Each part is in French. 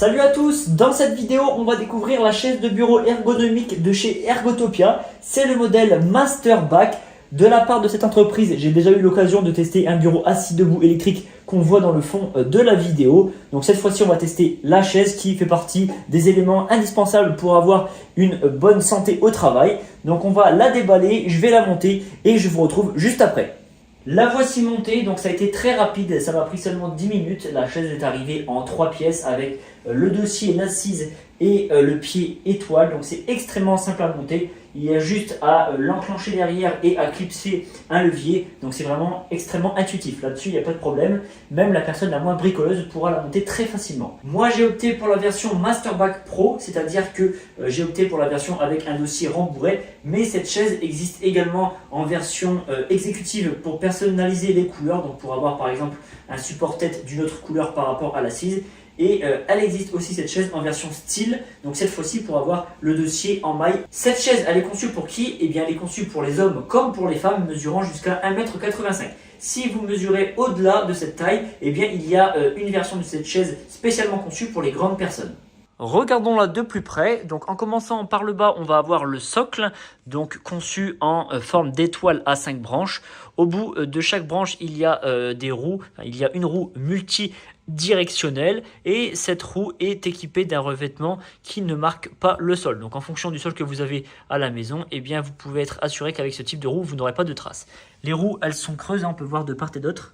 Salut à tous, dans cette vidéo on va découvrir la chaise de bureau ergonomique de chez Ergotopia. C'est le modèle Masterback. De la part de cette entreprise, j'ai déjà eu l'occasion de tester un bureau assis debout électrique qu'on voit dans le fond de la vidéo. Donc cette fois-ci on va tester la chaise qui fait partie des éléments indispensables pour avoir une bonne santé au travail. Donc on va la déballer, je vais la monter et je vous retrouve juste après. La voici montée, donc ça a été très rapide, ça m'a pris seulement 10 minutes. La chaise est arrivée en 3 pièces avec le dossier, l'assise et le pied étoile. Donc c'est extrêmement simple à monter. Il y a juste à l'enclencher derrière et à clipser un levier. Donc c'est vraiment extrêmement intuitif. Là-dessus, il n'y a pas de problème. Même la personne la moins bricoleuse pourra la monter très facilement. Moi, j'ai opté pour la version Masterback Pro, c'est-à-dire que j'ai opté pour la version avec un dossier rembourré. Mais cette chaise existe également en version exécutive pour personnaliser les couleurs. Donc pour avoir par exemple un support tête d'une autre couleur par rapport à l'assise. Et elle existe aussi cette chaise en version style, donc cette fois-ci pour avoir le dossier en maille. Cette chaise, elle est conçue pour qui? Eh bien elle est conçue pour les hommes comme pour les femmes, mesurant jusqu'à 1,85 m. Si vous mesurez au-delà de cette taille, eh bien il y a une version de cette chaise spécialement conçue pour les grandes personnes. Regardons-la de plus près. Donc en commençant par le bas, on va avoir le socle, donc conçu en forme d'étoile à 5 branches. Au bout de chaque branche, il y a des roues, il y a une roue multidirectionnelle et cette roue est équipée d'un revêtement qui ne marque pas le sol. Donc en fonction du sol que vous avez à la maison, eh bien vous pouvez être assuré qu'avec ce type de roue, vous n'aurez pas de traces. Les roues, elles sont creuses, on peut voir de part et d'autre.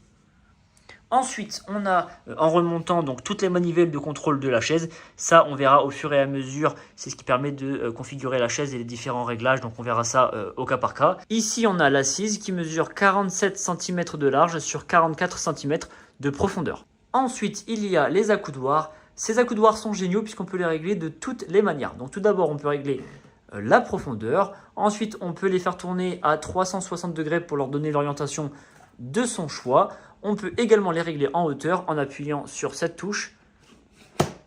Ensuite, on a en remontant donc toutes les manivelles de contrôle de la chaise. Ça, on verra au fur et à mesure. C'est ce qui permet de configurer la chaise et les différents réglages. Donc, on verra ça au cas par cas. Ici, on a l'assise qui mesure 47 cm de large sur 44 cm de profondeur. Ensuite, il y a les accoudoirs. Ces accoudoirs sont géniaux puisqu'on peut les régler de toutes les manières. Donc, tout d'abord, on peut régler la profondeur. Ensuite, on peut les faire tourner à 360 degrés pour leur donner l'orientation de son choix. On peut également les régler en hauteur en appuyant sur cette touche.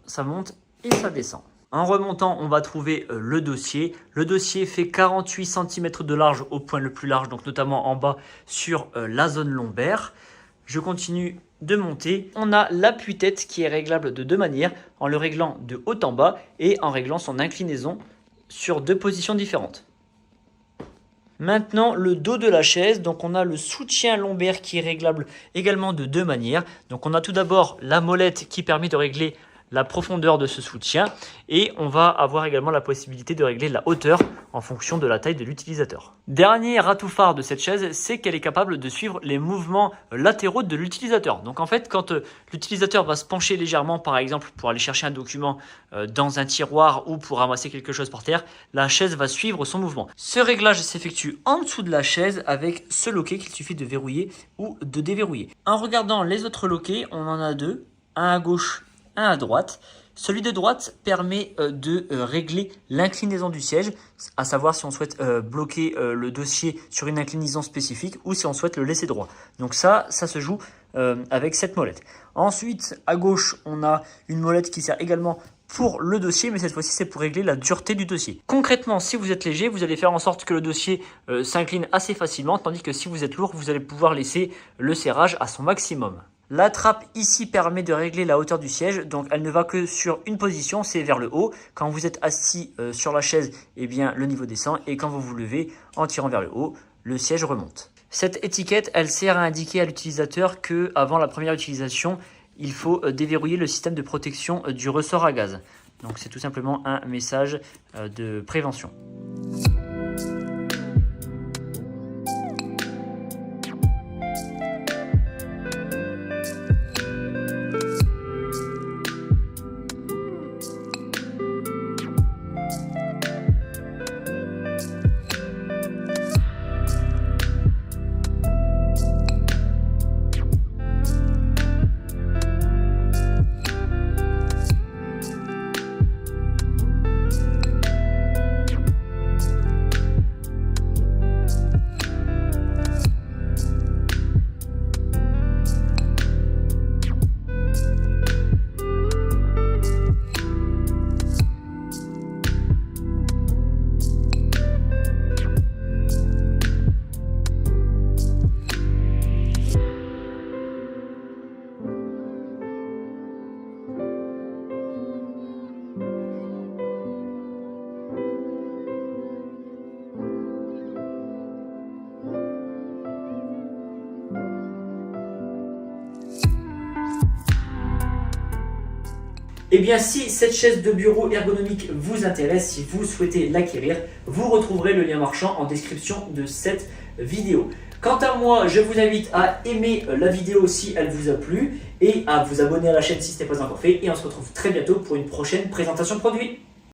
Ça monte et ça descend. En remontant, on va trouver le dossier. Le dossier fait 48 cm de large au point le plus large, donc notamment en bas sur la zone lombaire. Je continue de monter. On a l'appui-tête qui est réglable de deux manières, en le réglant de haut en bas et en réglant son inclinaison sur deux positions différentes. Maintenant, le dos de la chaise, donc on a le soutien lombaire qui est réglable également de deux manières. Donc on a tout d'abord la molette qui permet de régler la profondeur de ce soutien et on va avoir également la possibilité de régler la hauteur en fonction de la taille de l'utilisateur. Dernier atout phare de cette chaise, c'est qu'elle est capable de suivre les mouvements latéraux de l'utilisateur. Donc en fait, quand l'utilisateur va se pencher légèrement, par exemple pour aller chercher un document dans un tiroir ou pour ramasser quelque chose par terre, la chaise va suivre son mouvement. Ce réglage s'effectue en dessous de la chaise avec ce loquet qu'il suffit de verrouiller ou de déverrouiller. En regardant les autres loquets, on en a deux, un à gauche, un à droite. Celui de droite permet de régler l'inclinaison du siège, à savoir si on souhaite bloquer le dossier sur une inclinaison spécifique ou si on souhaite le laisser droit. Donc ça se joue avec cette molette. Ensuite, à gauche, on a une molette qui sert également pour le dossier, mais cette fois-ci, c'est pour régler la dureté du dossier. Concrètement, si vous êtes léger, vous allez faire en sorte que le dossier s'incline assez facilement, tandis que si vous êtes lourd, vous allez pouvoir laisser le serrage à son maximum. La trappe ici permet de régler la hauteur du siège, donc elle ne va que sur une position, c'est vers le haut. Quand vous êtes assis sur la chaise, eh bien, le niveau descend et quand vous vous levez en tirant vers le haut, le siège remonte. Cette étiquette, elle sert à indiquer à l'utilisateur que avant la première utilisation, il faut déverrouiller le système de protection du ressort à gaz. Donc c'est tout simplement un message de prévention. Eh bien, si cette chaise de bureau ergonomique vous intéresse, si vous souhaitez l'acquérir, vous retrouverez le lien marchand en description de cette vidéo. Quant à moi, je vous invite à aimer la vidéo si elle vous a plu et à vous abonner à la chaîne si ce n'est pas encore fait. Et on se retrouve très bientôt pour une prochaine présentation de produit.